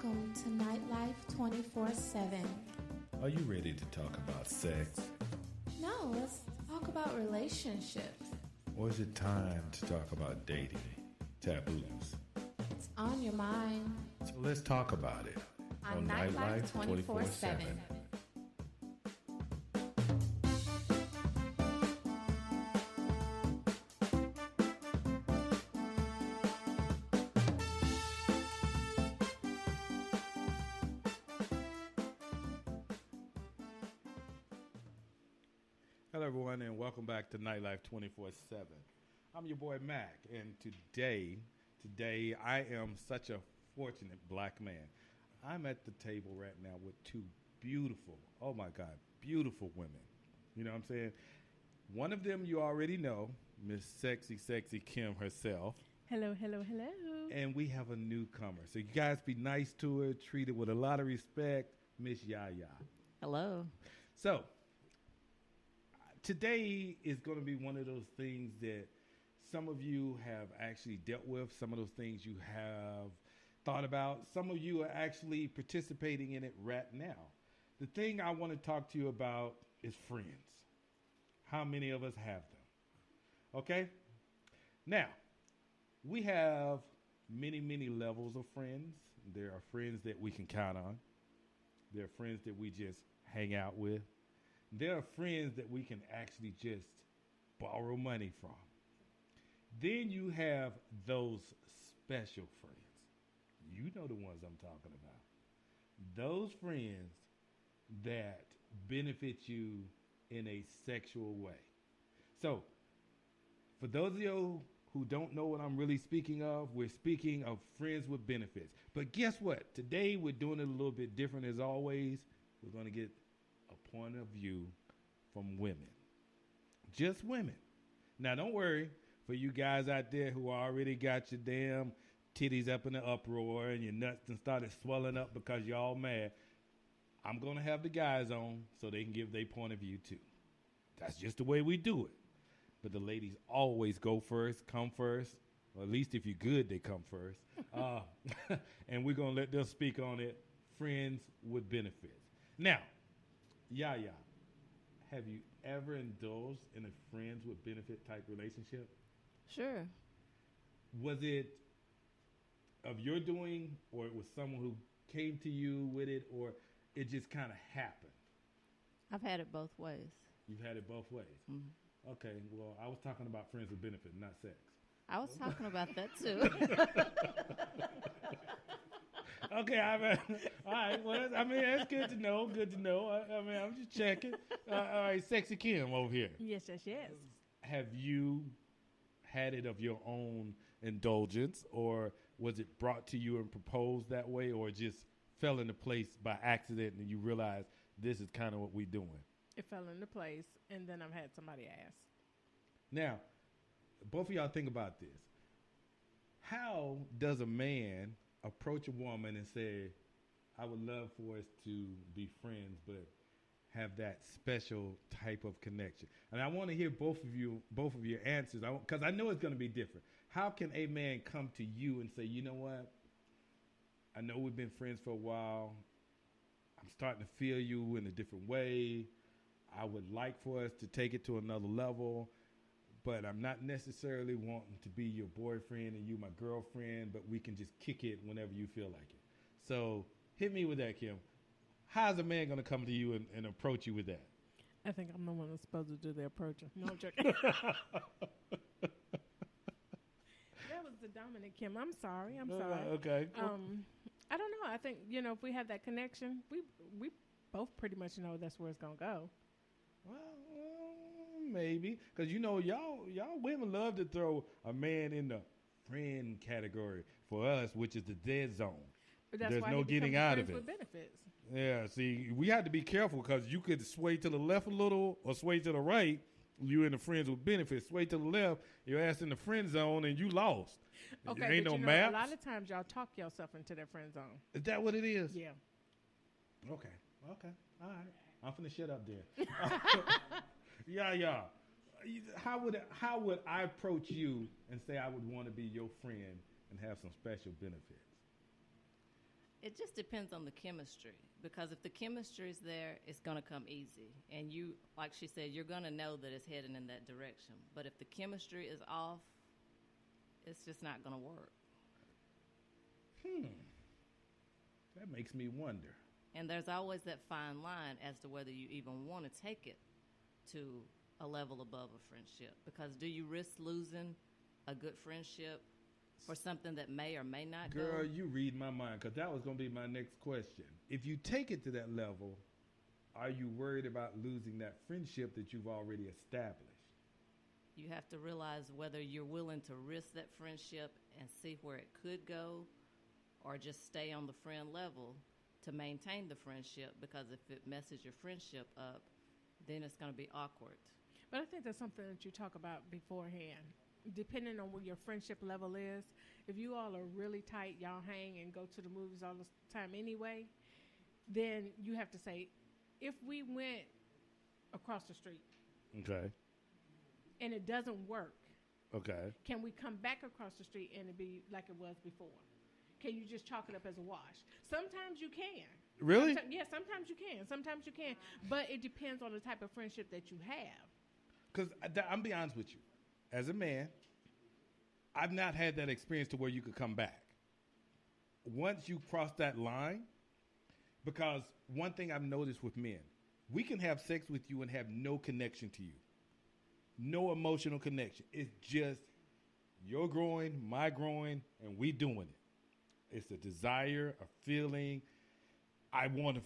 Welcome to Nightlife 24/7. Are you ready to talk about sex? No, let's talk about relationships. Or is it time to talk about dating, taboos? It's on your mind. So let's talk about it On Nightlife 24/7. Hello, everyone, and welcome back to Nightlife 24/7. I'm your boy Mac, and today I am such a fortunate black man. I'm at the table right now with two beautiful, oh my God, beautiful women. You know what I'm saying? One of them you already know, Miss Sexy Kim herself. Hello, hello, hello. And we have a newcomer. So you guys be nice to her, treat her with a lot of respect, Miss Yaya. Hello. So today is going to be one of those things that some of you have actually dealt with. Some of those things you have thought about. Some of you are actually participating in it right now. The thing I want to talk to you about is friends. How many of us have them? Okay? Now, we have many levels of friends. There are friends that we can count on. There are friends that we just hang out with. There are friends that we can actually just borrow money from. Then you have those special friends. You know the ones I'm talking about. Those friends that benefit you in a sexual way. So, for those of you who don't know what I'm really speaking of, we're speaking of friends with benefits. But guess what? Today we're doing it a little bit different as always. We're going to get a point of view from women. Just women. Now, don't worry, for you guys out there who already got your damn titties up in the uproar and your nuts and started swelling up because you're all mad, I'm going to have the guys on so they can give their point of view too. That's just the way we do it. But the ladies always go first, come first. Or at least if you're good, they come first. And we're going to let them speak on it. Friends with benefits. Now, Yaya, have you ever indulged in a friends with benefit type relationship? Sure. Was it of your doing, or it was someone who came to you with it, or it just kind of happened? I've had it both ways. You've had it both ways? Mm-hmm. Okay, well, I was talking about friends with benefit, not sex. I was talking about that too. Okay, all right. Well, that's good to know. Good to know. I'm just checking. All right, Sexy Kim over here. Yes. Have you had it of your own indulgence, or was it brought to you and proposed that way, or just fell into place by accident and you realized this is kind of what we're doing? It fell into place, and then I've had somebody ask. Now, both of y'all think about this. How does a man approach a woman and say, I would love for us to be friends, but have that special type of connection? And I want to hear both of your answers, because I know it's going to be different. How can a man come to you and say, you know what? I know we've been friends for a while. I'm starting to feel you in a different way. I would like for us to take it to another level, but I'm not necessarily wanting to be your boyfriend and you my girlfriend, but we can just kick it whenever you feel like it. So hit me with that, Kim. How's a man going to come to you and approach you with that? I think I'm the one that's supposed to do the approaching. No, I'm joking. That was the dominant Kim. I'm sorry. Okay. I don't know. I think, if we have that connection, we both pretty much know that's where it's going to go. Well, maybe. Because, y'all women love to throw a man in the friend category for us, which is the dead zone. But that's There's why no getting out of it. With benefits. Yeah, see, we had to be careful because you could sway to the left a little or sway to the right. You in the friends with benefits. Sway to the left, your ass in the friend zone, and you lost. Okay, there ain't but no maps. A lot of times y'all talk yourself into that friend zone. Is that what it is? Yeah. Okay. All right. I'm finna shut up there. Yeah. How would I approach you and say I would want to be your friend and have some special benefits? It just depends on the chemistry, because if the chemistry is there, it's going to come easy. And you, like she said, you're going to know that it's heading in that direction. But if the chemistry is off, it's just not going to work. That makes me wonder. And there's always that fine line as to whether you even want to take it to a level above a friendship. Because do you risk losing a good friendship for something that may or may not go? Girl, you read my mind, because that was going to be my next question. If you take it to that level, are you worried about losing that friendship that you've already established? You have to realize whether you're willing to risk that friendship and see where it could go, or just stay on the friend level to maintain the friendship, because if it messes your friendship up, then it's going to be awkward. But I think that's something that you talk about beforehand. Depending on what your friendship level is, if you all are really tight, y'all hang and go to the movies all the time anyway, then you have to say, if we went across the street Okay. and it doesn't work, Okay. can we come back across the street and it be like it was before? Can you just chalk it up as a wash? Sometimes you can. Really? Sometimes you can. Sometimes you can. But it depends on the type of friendship that you have. Because I'm be honest with you. As a man, I've not had that experience to where you could come back. Once you cross that line, because one thing I've noticed with men, we can have sex with you and have no connection to you. No emotional connection. It's just you're growing, my growing, and we doing it. It's a desire, a feeling. I want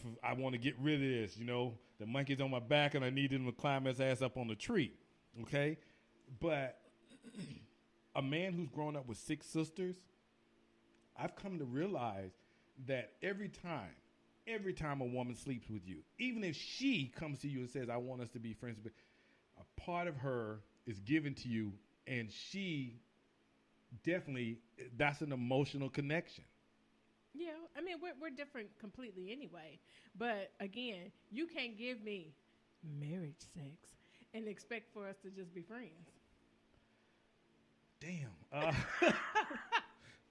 to get rid of this, you know. The monkey's on my back and I need him to climb his ass up on the tree. Okay? But a man who's grown up with 6 sisters, I've come to realize that every time a woman sleeps with you, even if she comes to you and says, I want us to be friends, but a part of her is given to you, and she definitely, that's an emotional connection. Yeah, I mean, we're different completely anyway. But again, you can't give me marriage sex and expect for us to just be friends. Damn.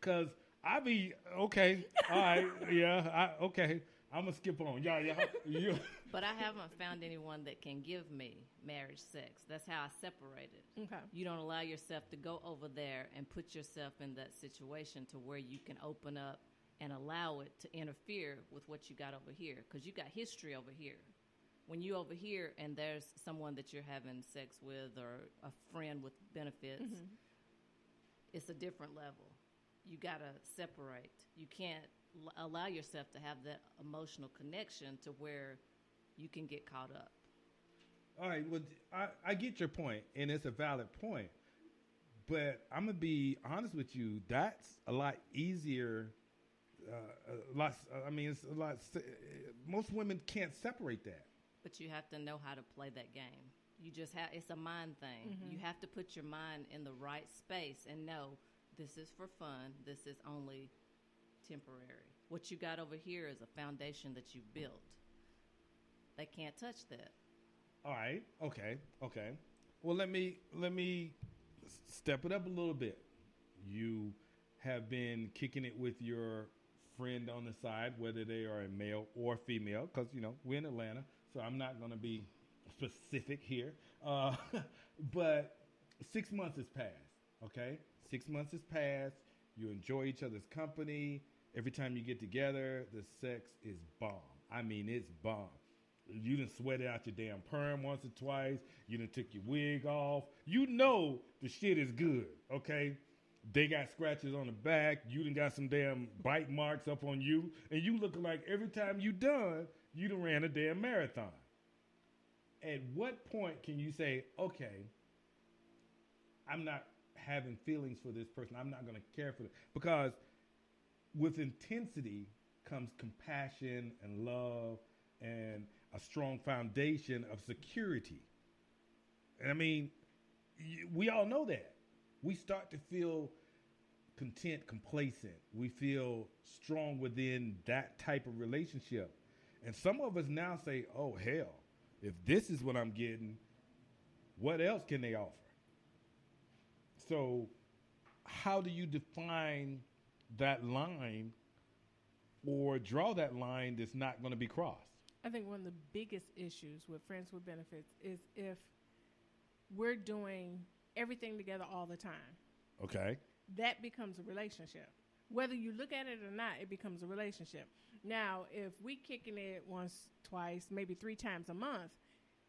Because I be, okay, all right, yeah, okay. I'm going to skip on. Yeah. But I haven't found anyone that can give me marriage sex. That's how I separate it. Okay. You don't allow yourself to go over there and put yourself in that situation to where you can open up and allow it to interfere with what you got over here, because you got history over here. When you over here and there's someone that you're having sex with or a friend with benefits, it's a different level. You got to separate. You can't allow yourself to have that emotional connection to where you can get caught up. All right, well, I get your point, and it's a valid point. But I'm going to be honest with you, that's a lot easier. It's a lot. Most women can't separate that. But you have to know how to play that game. You just have, it's a mind thing. You have to put your mind in the right space and know this is for fun. This is only temporary. What you got over here is a foundation that you built. They can't touch that. All right. Okay. Well, let me step it up a little bit. You have been kicking it with your friend on the side, whether they are a male or female, because, you know, we're in Atlanta, so I'm not going to be specific here. But 6 months has passed, okay? 6 months has passed. You enjoy each other's company. Every time you get together, the sex is bomb. I mean, it's bomb. You done sweated out your damn perm once or twice. You done took your wig off. You know the shit is good, okay? They got scratches on the back. You done got some damn bite marks up on you. And you looking like every time you done ran a damn marathon. At what point can you say, okay, I'm not having feelings for this person. I'm not going to care for them. Because with intensity comes compassion and love and a strong foundation of security. And I mean, we all know that. We start to feel content, complacent. We feel strong within that type of relationship. And some of us now say, oh, hell, if this is what I'm getting, what else can they offer? So how do you define that line or draw that line that's not going to be crossed? I think one of the biggest issues with friends with benefits is if we're doing everything together all the time. Okay. That becomes a relationship. Whether you look at it or not, it becomes a relationship. Now, if we kicking it once, twice, maybe 3 times a month,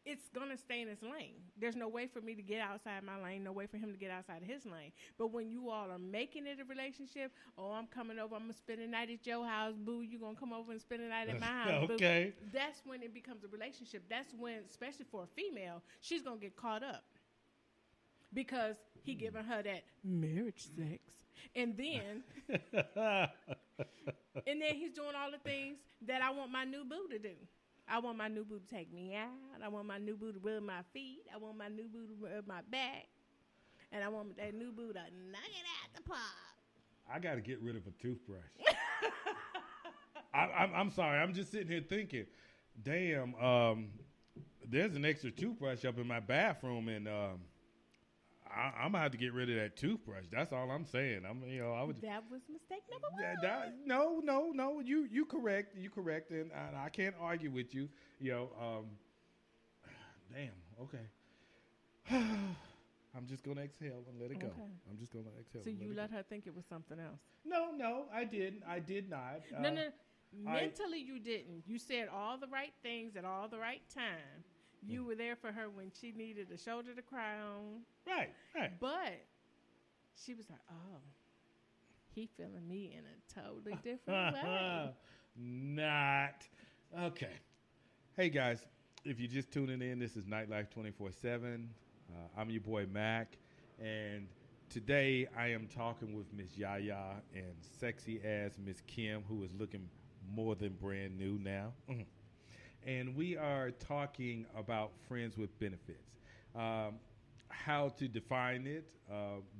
it's going to stay in its lane. There's no way for me to get outside my lane, no way for him to get outside of his lane. But when you all are making it a relationship, oh, I'm coming over, I'm going to spend the night at your house, boo, you're going to come over and spend the night at my house, okay. boo. That's when it becomes a relationship. That's when, especially for a female, she's going to get caught up. Because he giving her that marriage sex. And then he's doing all the things that I want my new boo to do. I want my new boo to take me out. I want my new boo to rub my feet. I want my new boo to rub my back. And I want that new boo to knock it out the park. I got to get rid of a toothbrush. I'm sorry. I'm just sitting here thinking, damn, there's an extra toothbrush up in my bathroom, and I'm gonna have to get rid of that toothbrush. That's all I'm saying. That was mistake number one. No. You correct. You correct, and I can't argue with you. Damn. Okay. I'm just gonna exhale and let it go. Okay. I'm just gonna exhale. So and you let let her think it was something else. No, I didn't. I did not. No. Mentally, you didn't. You said all the right things at all the right time. You were there for her when she needed a shoulder to cry on. Right. But she was like, oh, he feeling me in a totally different way. Not. Okay. Hey, guys, if you're just tuning in, this is Nightlife 24/7. I'm your boy, Mac. And today I am talking with Miss Yaya and sexy-ass Miss Kim, who is looking more than brand new now. And we are talking about friends with benefits, how to define it,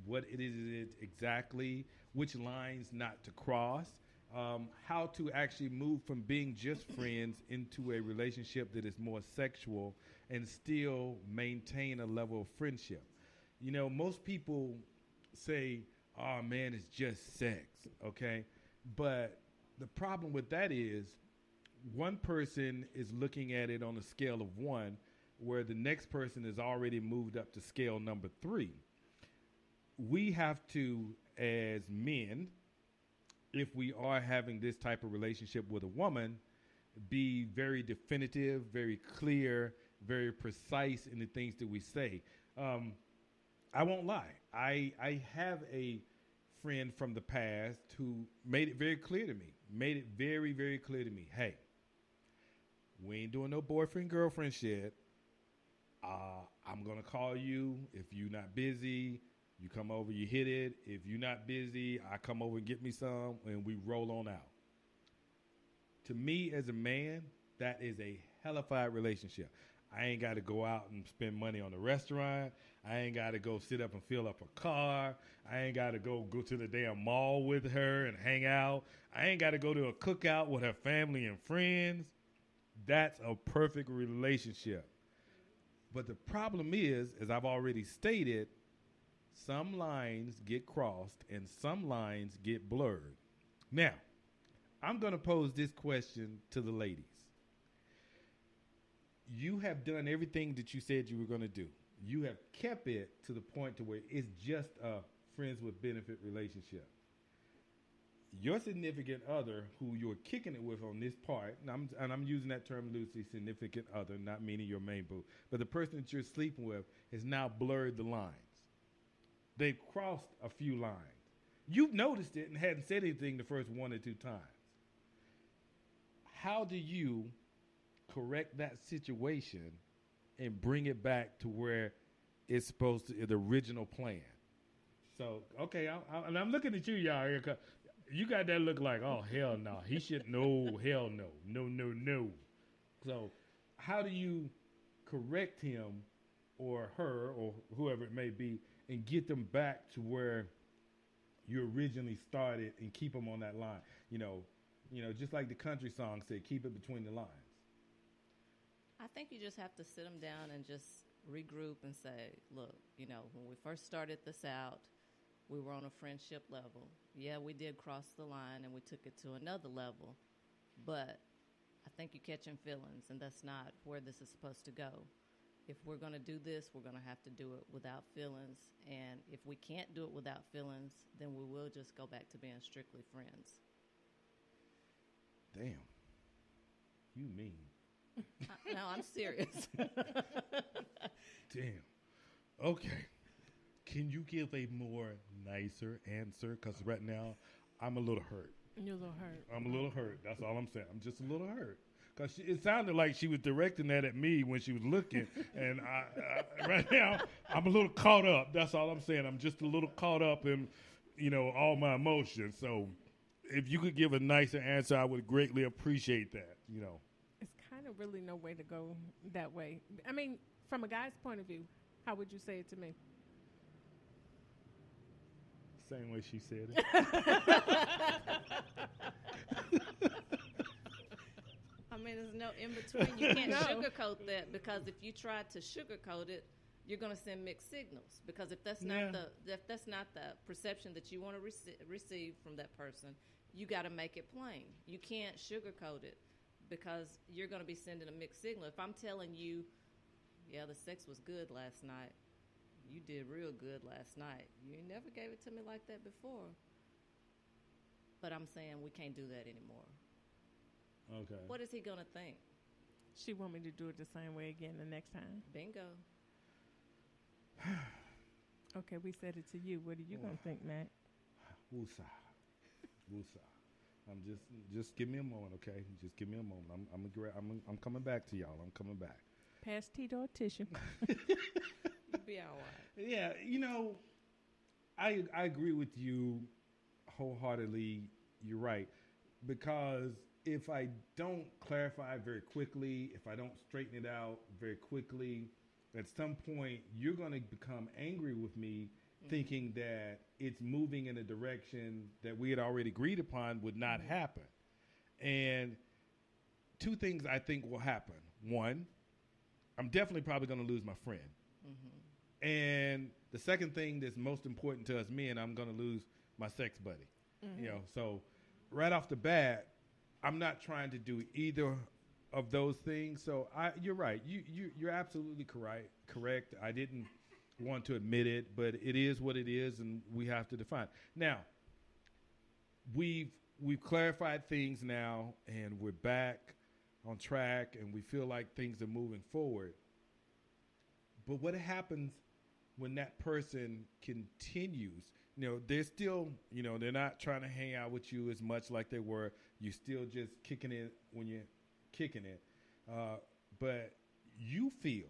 what it is exactly, which lines not to cross, how to actually move from being just friends into a relationship that is more sexual and still maintain a level of friendship. Most people say, oh, man, it's just sex, okay? But the problem with that is, one person is looking at it on a scale of 1, where the next person has already moved up to scale number 3. We have to, as men, if we are having this type of relationship with a woman, be very definitive, very clear, very precise in the things that we say. I won't lie. I have a friend from the past who made it very clear to me, hey, we ain't doing no boyfriend-girlfriend shit. I'm going to call you. If you're not busy, you come over, you hit it. If you're not busy, I come over and get me some, and we roll on out. To me, as a man, that is a hellified relationship. I ain't got to go out and spend money on a restaurant. I ain't got to go sit up and fill up a car. I ain't got to go to the damn mall with her and hang out. I ain't got to go to a cookout with her family and friends. That's a perfect relationship. But the problem is, as I've already stated, some lines get crossed and some lines get blurred. Now, I'm going to pose this question to the ladies. You have done everything that you said you were going to do. You have kept it to the point to where it's just a friends with benefit relationship. Your significant other, who you're kicking it with on this part, and I'm using that term loosely, significant other, not meaning your main boo, but the person that you're sleeping with has now blurred the lines. They've crossed a few lines. You've noticed it and hadn't said anything the first 1 or 2 times. How do you correct that situation and bring it back to where it's supposed to, the original plan? So, okay, I'm looking at you, y'all. You got that look like, oh, hell no. He should, no, hell no. No. So how do you correct him or her or whoever it may be and get them back to where you originally started and keep them on that line? Just like the country song said, keep it between the lines. I think you just have to sit them down and just regroup and say, look, when we first started this out, we were on a friendship level. Yeah, we did cross the line and we took it to another level, But I think you're catching feelings, and that's not where this is supposed to go. If we're going to do this, we're going to have to do it without feelings. And if we can't do it without feelings, then we will just go back to being strictly friends. Damn. You mean. No, I'm serious. Damn. Okay. Can you give a more nicer answer? Because right now, I'm a little hurt. You're a little hurt. I'm a little hurt. That's all I'm saying. I'm just a little hurt. Because it sounded like she was directing that at me when she was looking. And right now, I'm a little caught up. That's all I'm saying. I'm just a little caught up in, all my emotions. So if you could give a nicer answer, I would greatly appreciate that, It's kind of really no way to go that way. I mean, from a guy's point of view, how would you say it to me? Same way she said it. I mean, there's no in between. You can't No. sugarcoat that, because if you try to sugarcoat it, you're going to send mixed signals. Because if that's not the perception that you want to receive from that person, you got to make it plain. You can't sugarcoat it, because you're going to be sending a mixed signal. If I'm telling you, yeah, the sex was good last night, you did real good last night, you never gave it to me like that before. But I'm saying we can't do that anymore. Okay. What is he going to think? She want me to do it the same way again the next time. Bingo. Okay, we said it to you. What are you going to think, Matt? Woosah. Woosah. I'm just give me a moment, okay? Just give me a moment. I'm coming back to y'all. I'm coming back. Pass Tito a tissue. You'll be all right. Yeah, I agree with you wholeheartedly. You're right. Because if I don't clarify very quickly, if I don't straighten it out very quickly, at some point you're going to become angry with me, thinking that it's moving in a direction that we had already agreed upon would not happen. And two things I think will happen. One, I'm definitely probably going to lose my friend. Mm-hmm. And the second thing that's most important to us men, I'm going to lose my sex buddy. Mm-hmm. So right off the bat, I'm not trying to do either of those things. So you're right. You're absolutely correct. I didn't want to admit it, but it is what it is, and we have to define. Now, we've clarified things now, and we're back on track, and we feel like things are moving forward. But what happens when that person continues? They're still, they're not trying to hang out with you as much like they were. You're still just kicking it when you're kicking it. But you feel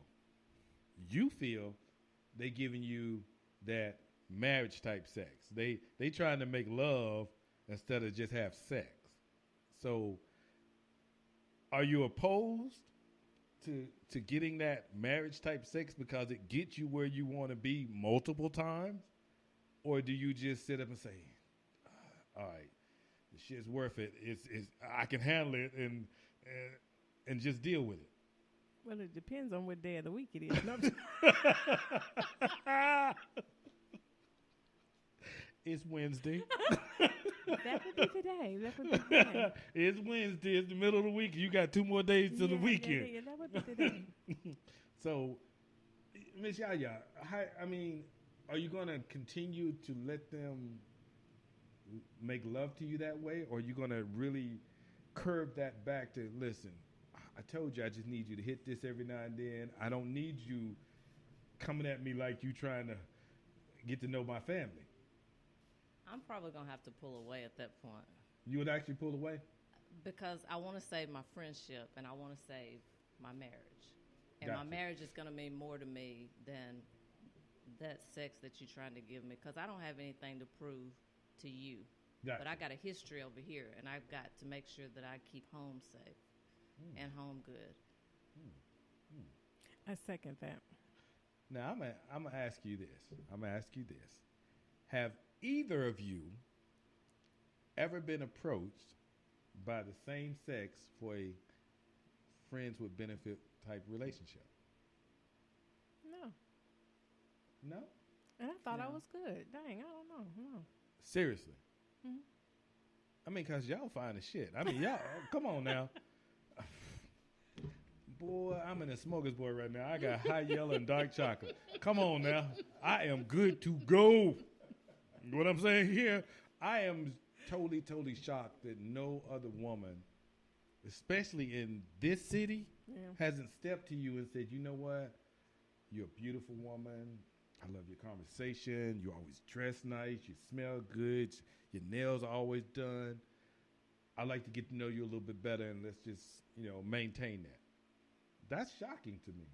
they giving you that marriage type sex. They trying to make love instead of just have sex. So are you opposed to getting that marriage type sex because it gets you where you want to be multiple times? Or do you just sit up and say, all right, the shit's worth it. It's I can handle it and just deal with it? Well, it depends on what day of the week it is. No, It's Wednesday. that would be today. That would be today. It's Wednesday. It's the middle of the week. You got 2 more days to the weekend. Yeah, that would be today. So, Miss Yaya, are you going to continue to let them make love to you that way? Or are you going to really curve that back to, listen, I told you I just need you to hit this every now and then. I don't need you coming at me like you trying to get to know my family. I'm probably going to have to pull away at that point. You would actually pull away? Because I want to save my friendship, and I want to save my marriage. And Gotcha. my marriage is going to mean more to me than that sex that you're trying to give me, because I don't have anything to prove to you. Gotcha. But I got a history over here, and I've got to make sure that I keep home safe and home good. I second that. Now, I'm going to ask you this. Have either of you ever been approached by the same sex for a friends with benefit type relationship? No. No? And I thought I No. was good. Dang, I don't know. No. Seriously? Mhm. I mean, cause y'all fine as shit. I mean, y'all, come on now. Boy, I'm in a smorgasbord right now. I got hot yellow and dark chocolate. Come on now. I am good to go. What I'm saying here, I am totally, totally shocked that no other woman, especially in this city, hasn't stepped to you and said, you know what? You're a beautiful woman. I love your conversation. You always dress nice. You smell good. Your nails are always done. I'd like to get to know you a little bit better, and let's just, maintain that. That's shocking to me.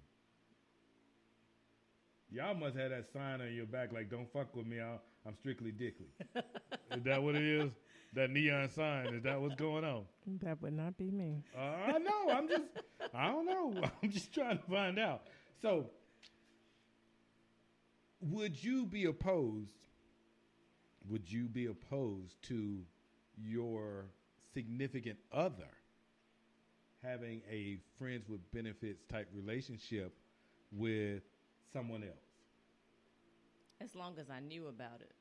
Y'all must have that sign on your back like, don't fuck with me, I'm strictly dickly. Is that what it is? That neon sign, is that what's going on? That would not be me. I know, I don't know. I'm just trying to find out. So, would you be opposed to your significant other having a friends with benefits type relationship with someone else? As long as I knew about it.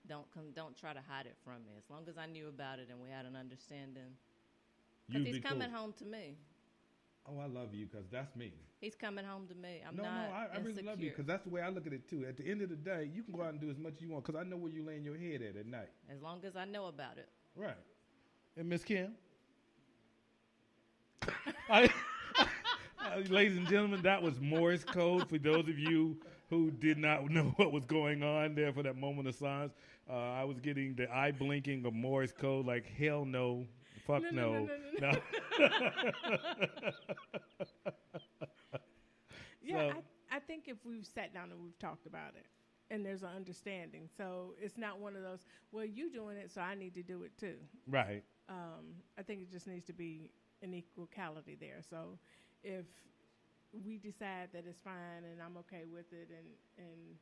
Don't try to hide it from me. As long as I knew about it and we had an understanding. Because he's coming home to me. Oh, I love you because that's me. He's coming home to me. I really love you because that's the way I look at it too. At the end of the day, you can go out and do as much as you want because I know where you laying your head at night. As long as I know about it. Right. And Miss Kim? Ladies and gentlemen, that was Morse code for those of you who did not know what was going on there for that moment of silence. I was getting the eye blinking of Morse code like, hell no, fuck no. Yeah, I think if we've sat down and we've talked about it and there's an understanding. So it's not one of those, well, you doing it, so I need to do it too. Right. I think it just needs to be an equality there. So if we decide that it's fine and I'm okay with it and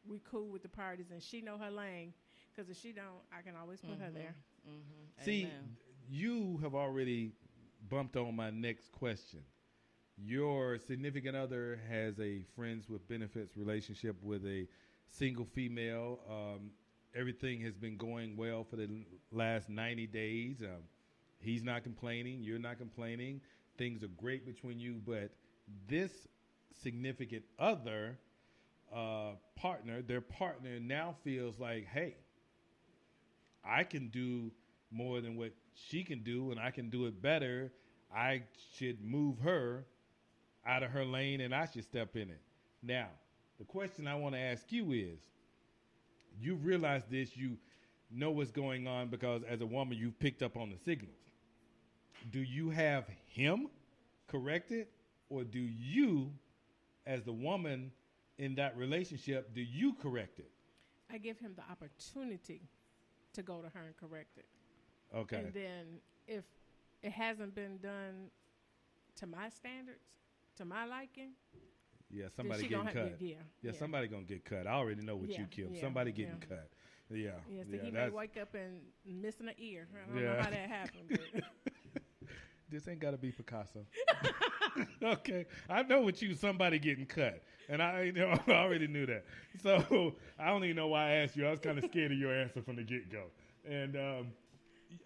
we cool with the parties and she know her lane, because if she don't, I can always put her there. Mm-hmm. See, Amen. You have already bumped on my next question. Your significant other has a friends with benefits relationship with a single female. Everything has been going well for the last 90 days. He's not complaining. You're not complaining. Things are great between you. But this significant other their partner now feels like, hey, I can do more than what she can do, and I can do it better. I should move her out of her lane, and I should step in it. Now, the question I want to ask you is, you realize this, you know what's going on because as a woman, you've picked up on the signals. Do you have him correct it, or do you, as the woman in that relationship, do you correct it? I give him the opportunity to go to her and correct it. Okay. And then if it hasn't been done to my standards, to my liking, somebody she getting gonna cut. Yeah, Somebody gonna get cut. I already know what you, Kim. Somebody getting cut. Yeah. So he may wake up and missing an ear. I don't know how that happened. But. This ain't got to be Picasso. Okay. I know what somebody getting cut. And I already knew that. So I don't even know why I asked you. I was kind of scared of your answer from the get-go. And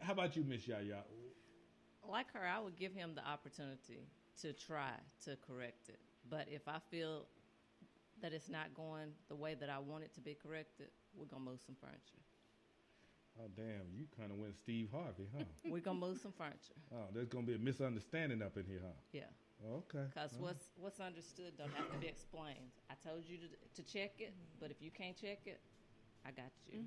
how about you, Miss Yaya? Like her, I would give him the opportunity to try to correct it. But if I feel that it's not going the way that I want it to be corrected, we're going to move some furniture. Oh, damn. You kind of went Steve Harvey, huh? We're going to move some furniture. Oh, there's going to be a misunderstanding up in here, huh? Yeah. Okay. Because what's understood don't have to be explained. I told you to check it, but if you can't check it, I got you.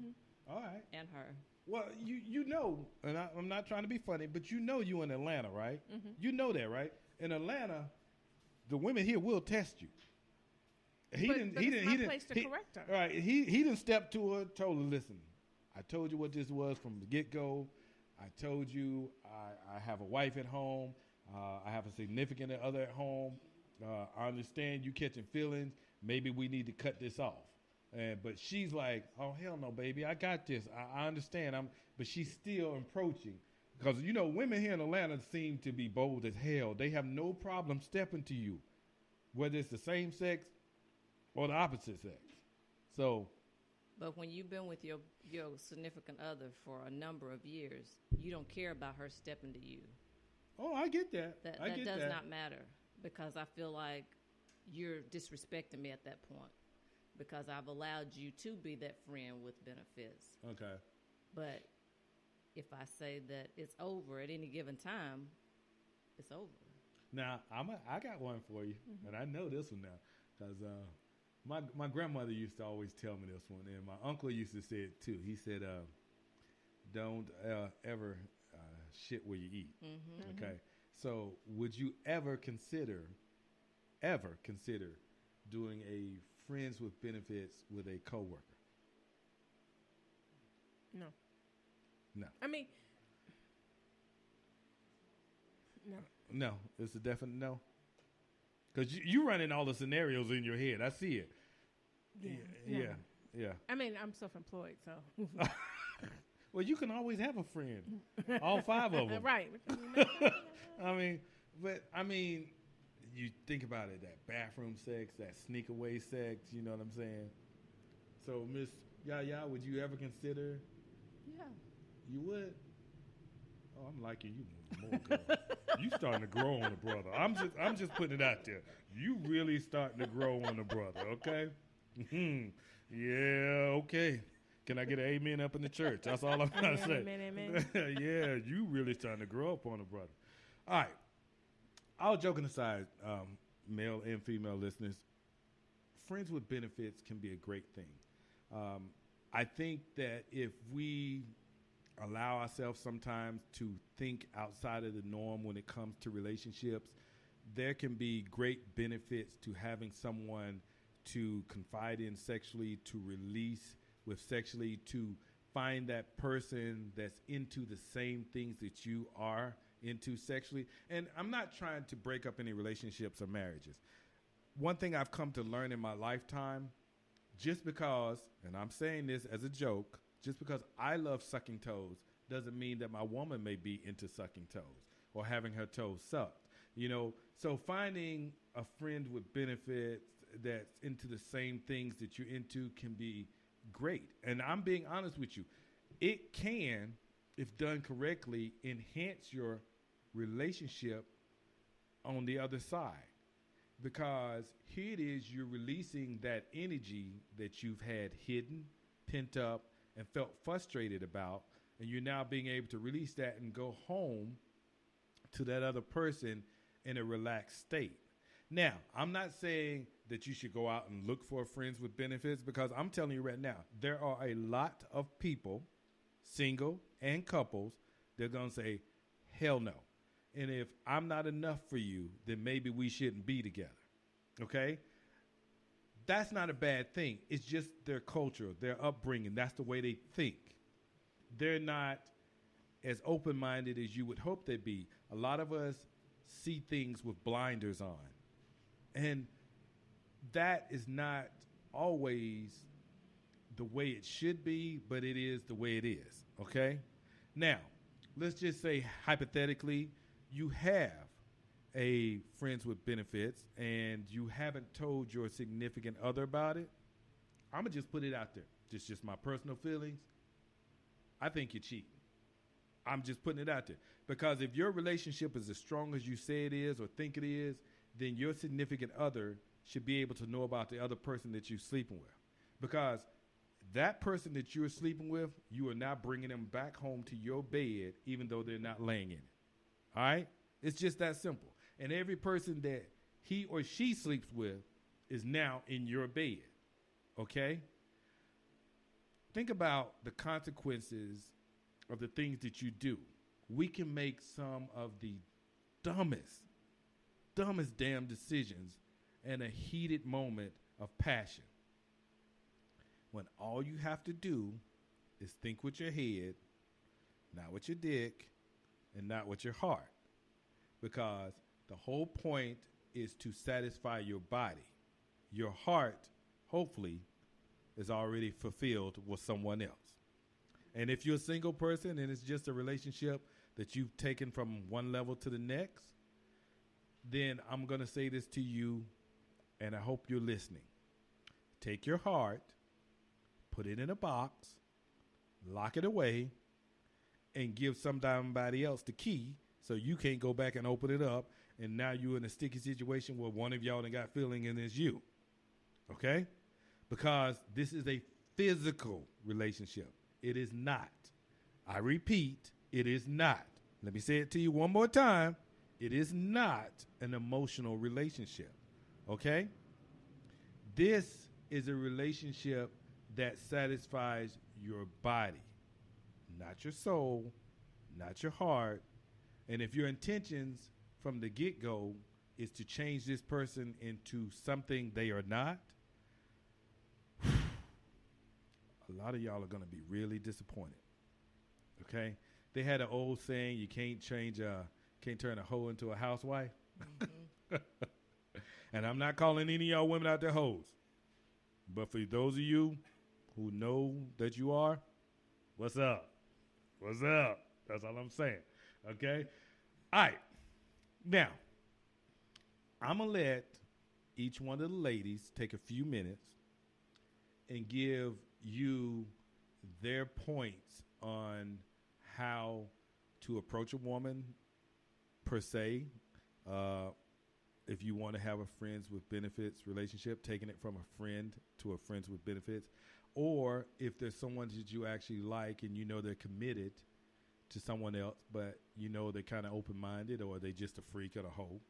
All right. And her. Well, you know, and I'm not trying to be funny, but you know you in Atlanta, right? You know that, right? In Atlanta, the women here will test you. He didn't place to correct her. Right. He didn't step to her, told her, listen, I told you what this was from the get-go. I told you I have a wife at home. I have a significant other at home. I understand you catching feelings. Maybe we need to cut this off. But she's like, oh, hell no, baby. I got this. I understand. But she's still approaching. Because, women here in Atlanta seem to be bold as hell. They have no problem stepping to you, whether it's the same sex or the opposite sex. So But when you've been with your significant other for a number of years, you don't care about her stepping to you. Oh, I get that. That I get does that. not matter, because I feel like you're disrespecting me at that point, because I've allowed you to be that friend with benefits. Okay. But if I say that it's over at any given time, it's over. Now, I got one for you, and I know this one now, because my grandmother used to always tell me this one, and my uncle used to say it too. He said, don't ever shit where you eat. Mm-hmm. Okay. So would you ever consider doing a friends with benefits with a coworker? No. No. I mean, no. No, it's a definite no. Because you running all the scenarios in your head. I see it. Yeah. I mean, I'm self-employed, so. Well, you can always have a friend. All 5 of them. Right. I mean, you think about it, that bathroom sex, that sneak away sex, you know what I'm saying? So, Miss Yaya, would you ever consider? Yeah. You would? Oh, I'm liking you more, girl. You starting to grow on the brother. I'm just putting it out there. You really starting to grow on the brother, okay? Yeah, okay. Can I get an amen up in the church? That's all I'm going to say. Amen. Yeah, you really starting to grow up on the brother. All right. All joking aside, male and female listeners, friends with benefits can be a great thing. I think that if we allow ourselves sometimes to think outside of the norm when it comes to relationships, there can be great benefits to having someone to confide in sexually, to release with sexually, to find that person that's into the same things that you are into sexually. And I'm not trying to break up any relationships or marriages. One thing I've come to learn in my lifetime, just because, and I'm saying this as a joke, just because I love sucking toes doesn't mean that my woman may be into sucking toes or having her toes sucked. You know, so finding a friend with benefits that's into the same things that you're into can be great. And I'm being honest with you. It can, if done correctly, enhance your relationship on the other side. Because here it is, you're releasing that energy that you've had hidden, pent up, and felt frustrated about, and you're now being able to release that and go home to that other person in a relaxed state. Now, I'm not saying that you should go out and look for friends with benefits, because I'm telling you right now, there are a lot of people, single and couples, they're going to say, hell no. And if I'm not enough for you, then maybe we shouldn't be together. Okay? That's not a bad thing. It's just their culture, their upbringing. That's the way they think. They're not as open-minded as you would hope they'd be. A lot of us see things with blinders on. And that is not always the way it should be, but it is the way it is. Okay? Now, let's just say hypothetically, you have a friends with benefits and you haven't told your significant other about it. I'm going to just put it out there. Just my personal feelings. I think you're cheating. I'm just putting it out there. Because if your relationship is as strong as you say it is or think it is, then your significant other should be able to know about the other person that you're sleeping with. Because that person that you're sleeping with, you are now bringing them back home to your bed, even though they're not laying in it. All right? It's just that simple. And every person that he or she sleeps with is now in your bed. Okay? Think about the consequences of the things that you do. We can make some of the dumbest damn decisions in a heated moment of passion, when all you have to do is think with your head, not with your dick, and not with your heart. Because the whole point is to satisfy your body. Your heart, hopefully, is already fulfilled with someone else. And if you're a single person and it's just a relationship that you've taken from one level to the next, then I'm going to say this to you, and I hope you're listening. Take your heart, put it in a box, lock it away, and give somebody else the key so you can't go back and open it up. And now you're in a sticky situation where one of y'all done got feeling and it's you. Okay? Because this is a physical relationship. It is not. I repeat, it is not. Let me say it to you one more time. It is not an emotional relationship. Okay? This is a relationship that satisfies your body, not your soul, not your heart. And if your intentions from the get-go is to change this person into something they are not, a lot of y'all are going to be really disappointed. Okay? They had an old saying, you can't turn a hoe into a housewife. Mm-hmm. And I'm not calling any of y'all women out there hoes. But for those of you who know that you are, what's up? What's up? That's all I'm saying. Okay? All right. Now, I'm going to let each one of the ladies take a few minutes and give you their points on how to approach a woman per se. If you want to have a friends with benefits relationship, taking it from a friend to a friends with benefits, or if there's someone that you actually like and you know they're committed to someone else, but you know they're kind of open-minded, or they just a freak and a hoe,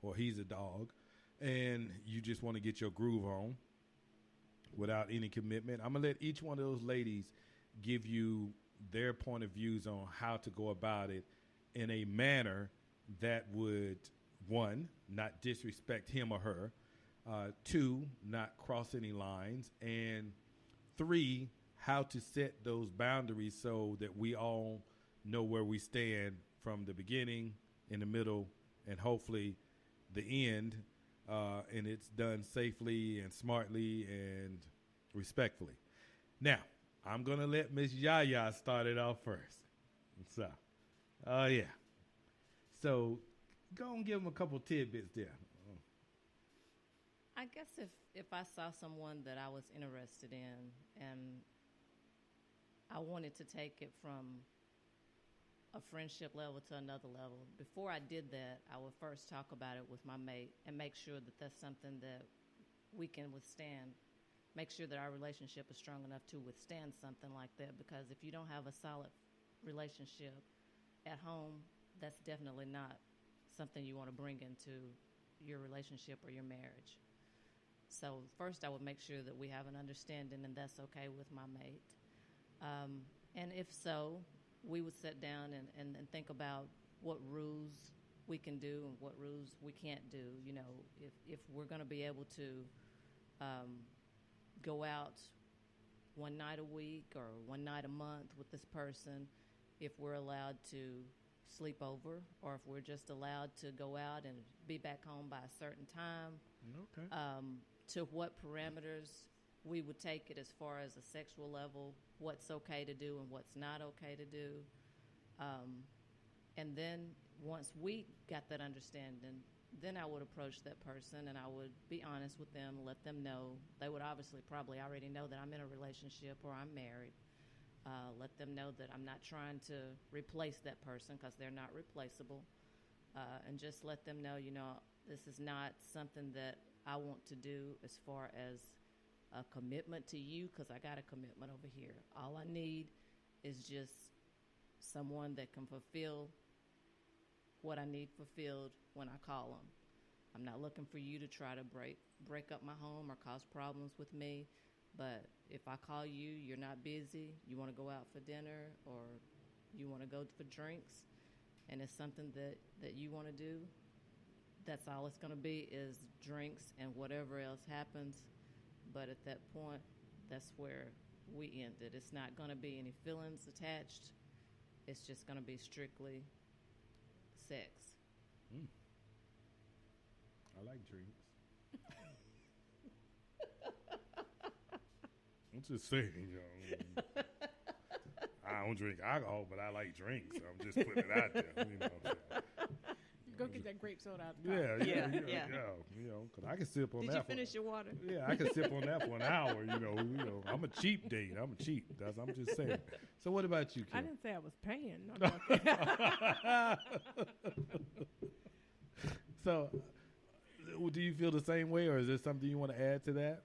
or he's a dog, and you just want to get your groove on without any commitment. I'm going to let each one of those ladies give you their point of views on how to go about it in a manner that would, one, not disrespect him or her, two, not cross any lines, and three, how to set those boundaries so that we all know where we stand from the beginning, in the middle, and hopefully the end, and it's done safely and smartly and respectfully. Now, I'm going to let Miss Yaya start it off first. So, yeah. So, go and give them a couple tidbits there. I guess if I saw someone that I was interested in and I wanted to take it from a friendship level to another level, before I did that, I would first talk about it with my mate and make sure that that's something that we can withstand. Make sure that our relationship is strong enough to withstand something like that, because if you don't have a solid relationship at home, that's definitely not something you want to bring into your relationship or your marriage. So first I would make sure that we have an understanding, and that's okay with my mate. And if so, we would sit down and think about what rules we can do and what rules we can't do. You know, if we're going to be able to go out one night a week or one night a month with this person, if we're allowed to sleep over, or if we're just allowed to go out and be back home by a certain time. Okay. To what parameters we would take it as far as a sexual level, what's okay to do and what's not okay to do. And then once we got that understanding, then I would approach that person and I would be honest with them, let them know. They would obviously probably already know that I'm in a relationship or I'm married. Let them know that I'm not trying to replace that person, because they're not replaceable. And just let them know, you know, this is not something that I want to do as far as a commitment to you, because I got a commitment over here. All I need is just someone that can fulfill what I need fulfilled when I call them. I'm not looking for you to try to break up my home or cause problems with me. But if I call you, you're not busy, you want to go out for dinner or you want to go for drinks, and it's something that you want to do, that's all it's going to be, is drinks and whatever else happens. But at that point, that's where we end it. It's not going to be any feelings attached. It's just going to be strictly sex. I like drinks. I'm just saying, you know. I don't drink alcohol, but I like drinks. I'm just putting it out there. You know. Go Go get that grape soda out the Yeah, car. yeah, Yeah. You know, because I can sip on Did that. you finish your water? Yeah, I can sip on that for an hour. You know, I'm a cheap date. I'm cheap. I'm just saying. So, what about you, I Kim? didn't say I was paying. No. So, do you feel the same way, or is there something you want to add to that?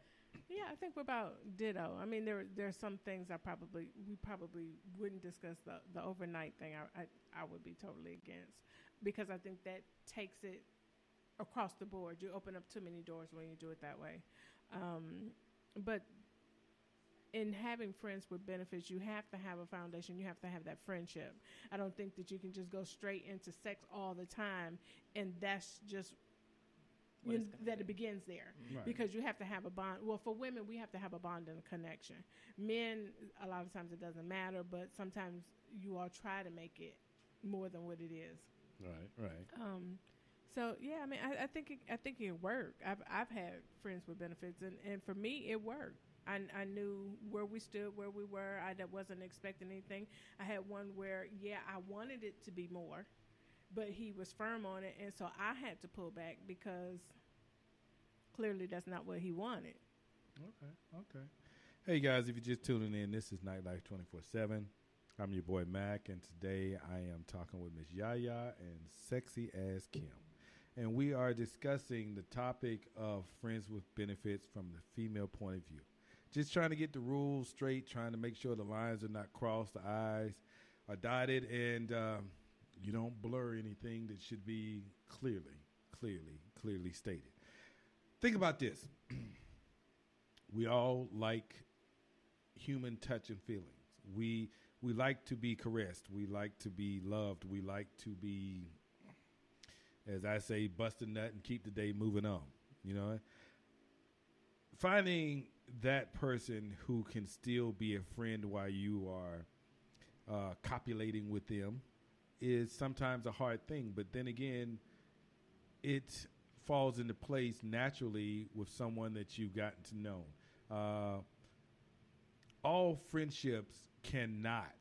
Yeah, I think we're about ditto. I mean, there's some things we probably wouldn't discuss. The overnight thing I would be totally against, because I think that takes it across the board. You open up too many doors when you do it that way. But in having friends with benefits, you have to have a foundation. You have to have that friendship. I don't think that you can just go straight into sex all the time, and that's just that it begins there. Right. Because you have to have a bond. Well, for women, we have to have a bond and a connection. Men, a lot of times it doesn't matter, but sometimes you all try to make it more than what it is. Right. So yeah, I mean, I think it worked. I've had friends with benefits, and for me, it worked. I knew where we stood, where we were. I wasn't expecting anything. I had one where, I wanted it to be more, but he was firm on it, and so I had to pull back because clearly that's not what he wanted. Okay. Hey guys, if you're just tuning in, this is Nightlife 24/7. I'm your boy Mac, and today I am talking with Miss Yaya and Sexy as Kim. And we are discussing the topic of friends with benefits from the female point of view. Just trying to get the rules straight, trying to make sure the lines are not crossed, the I's are dotted, and you don't blur anything that should be clearly stated. Think about this. We all like human touch and feelings. We like to be caressed. We like to be loved. We like to be, as I say, bust a nut and keep the day moving on. You know, finding that person who can still be a friend while you are copulating with them is sometimes a hard thing. But then again, it falls into place naturally with someone that you've gotten to know. All friendships cannot,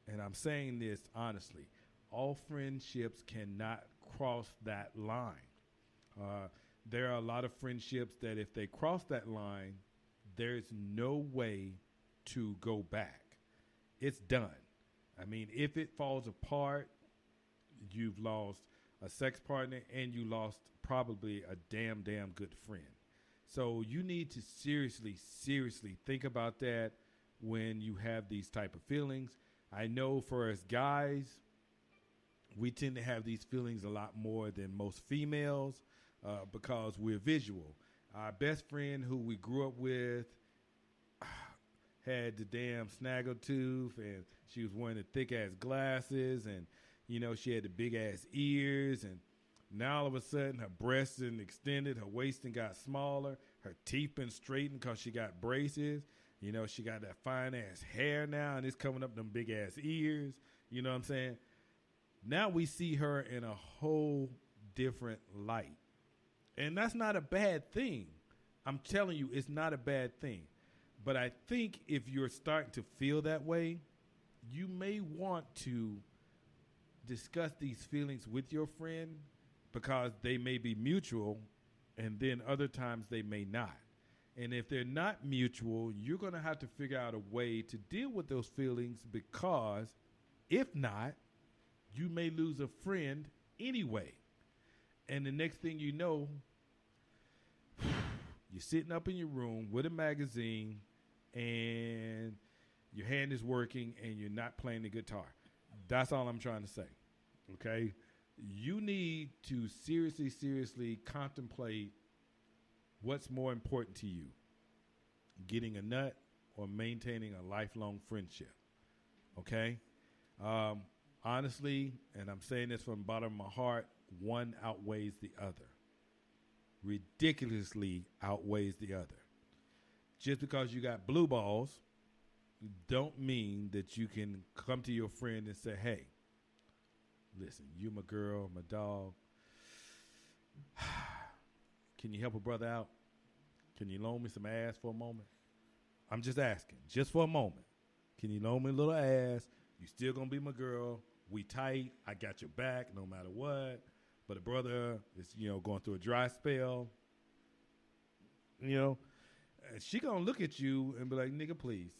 and I'm saying this honestly, all friendships cannot cross that line. There are a lot of friendships that if they cross that line, there's no way to go back. It's done. I mean, if it falls apart, you've lost a sex partner and you lost probably a damn good friend. So you need to seriously think about that when you have these type of feelings. I know for us guys, we tend to have these feelings a lot more than most females because we're visual. Our best friend who we grew up with had the damn snaggletooth, and she was wearing the thick-ass glasses, and, you know, she had the big-ass ears, and now all of a sudden her breasts been extended, her waist got smaller, her teeth been straightened because she got braces. You know, she got that fine-ass hair now, and it's coming up them big-ass ears. You know what I'm saying? Now we see her in a whole different light. And that's not a bad thing. I'm telling you, it's not a bad thing. But I think if you're starting to feel that way, you may want to discuss these feelings with your friend because they may be mutual, and then other times they may not. And if they're not mutual, you're going to have to figure out a way to deal with those feelings, because if not, you may lose a friend anyway. And the next thing you know, you're sitting up in your room with a magazine and your hand is working and you're not playing the guitar. That's all I'm trying to say. Okay? You need to seriously contemplate what's more important to you, getting a nut or maintaining a lifelong friendship. Okay? Honestly, and I'm saying this from the bottom of my heart, one outweighs the other. Ridiculously outweighs the other. Just because you got blue balls don't mean that you can come to your friend and say, hey, listen, you my girl, my dog. Can you help a brother out? Can you loan me some ass for a moment? I'm just asking, just for a moment. Can you loan me a little ass? You still gonna be my girl. We tight. I got your back no matter what. but a brother is, going through a dry spell, and she gonna look at you and be like, nigga, please,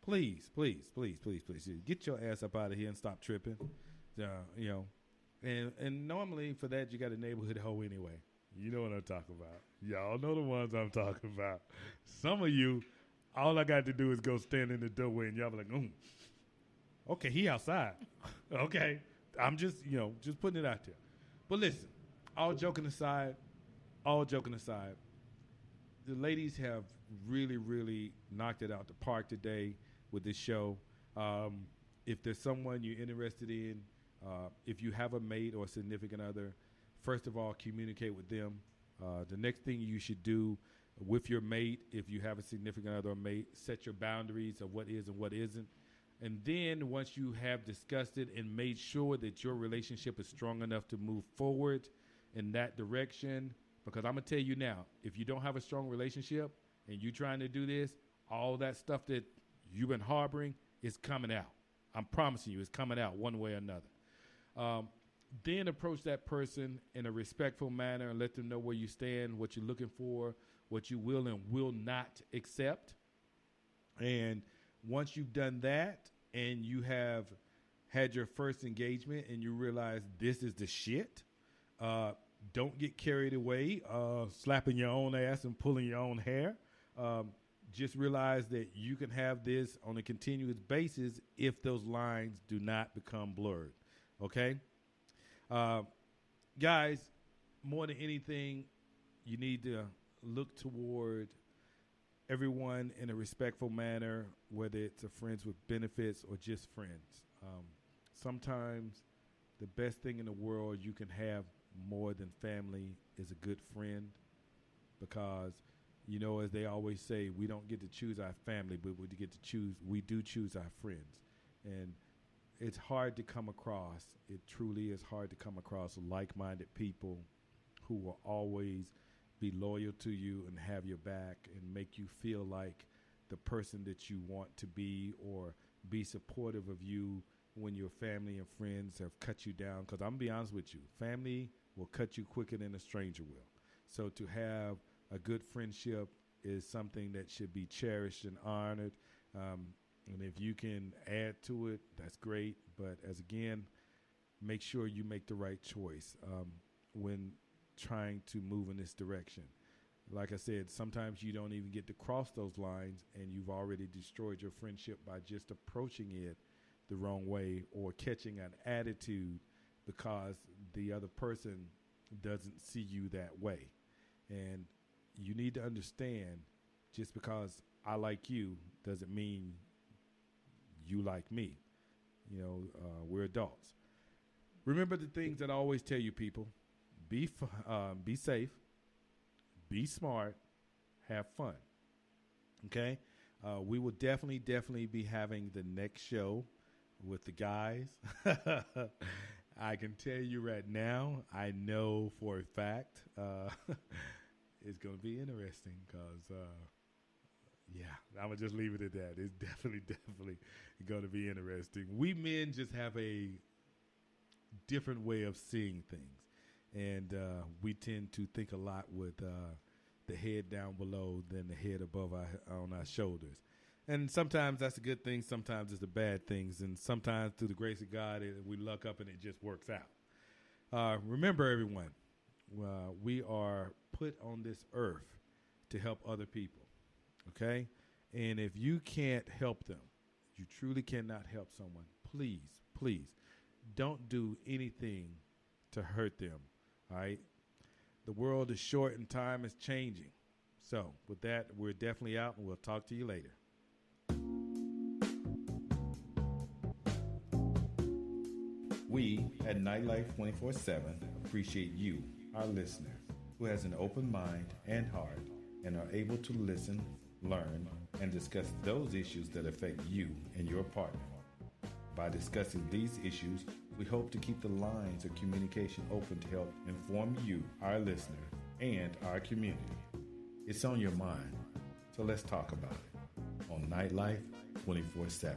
please, please, please, please, please, get your ass up out of here and stop tripping. And normally for that, you got a neighborhood hoe anyway. You know what I'm talking about. Y'all know the ones I'm talking about. Some of you, all I got to do is go stand in the doorway and y'all be like, okay, he outside. Okay. I'm just putting it out there. But listen, all joking aside, the ladies have really, really knocked it out the park today with this show. If there's someone you're interested in, if you have a mate or a significant other, first of all, communicate with them. The next thing you should do with your mate, if you have a significant other or mate, set your boundaries of what is and what isn't. And then once you have discussed it and made sure that your relationship is strong enough to move forward in that direction, because I'm going to tell you now, if you don't have a strong relationship and you're trying to do this, all that stuff that you've been harboring is coming out. I'm promising you, it's coming out one way or another. Then approach that person in a respectful manner and let them know where you stand, what you're looking for, what you will and will not accept. And once you've done that and you have had your first engagement and you realize this is the shit, don't get carried away slapping your own ass and pulling your own hair. Just realize that you can have this on a continuous basis if those lines do not become blurred. Okay? Guys, more than anything, you need to look toward everyone in a respectful manner, whether it's a friends with benefits or just friends. Sometimes the best thing in the world you can have more than family is a good friend, because, as they always say, we don't get to choose our family, but we do choose our friends. And it's hard to come across, it truly is hard to come across like-minded people who will always be loyal to you and have your back and make you feel like the person that you want to be, or be supportive of you when your family and friends have cut you down. Because I'm going to be honest with you, family will cut you quicker than a stranger will. So to have a good friendship is something that should be cherished and honored. And if you can add to it, that's great. But make sure you make the right choice when trying to move in this direction. Like I said, sometimes you don't even get to cross those lines and you've already destroyed your friendship by just approaching it the wrong way or catching an attitude because the other person doesn't see you that way. And you need to understand, just because I like you doesn't mean you like me. We're adults. Remember the things that I always tell you, people. Be safe, be smart, have fun. Okay? We will definitely be having the next show with the guys. I can tell you right now, I know for a fact it's going to be interesting because, I'm going to just leave it at that. It's definitely going to be interesting. We men just have a different way of seeing things. And we tend to think a lot with the head down below than the head above on our shoulders. And sometimes that's a good thing. Sometimes it's a bad thing. And sometimes through the grace of God, we luck up and it just works out. Remember, everyone, we are put on this earth to help other people. Okay? And if you can't help them, you truly cannot help someone, please don't do anything to hurt them. All right? The world is short and time is changing. So with that, we're definitely out, and we'll talk to you later. We at Nightlife 24/7 appreciate you, our listener, who has an open mind and heart and are able to listen, learn, and discuss those issues that affect you and your partner. By discussing these issues, we hope to keep the lines of communication open to help inform you, our listener, and our community. It's on your mind, so let's talk about it on Nightlife 24/7.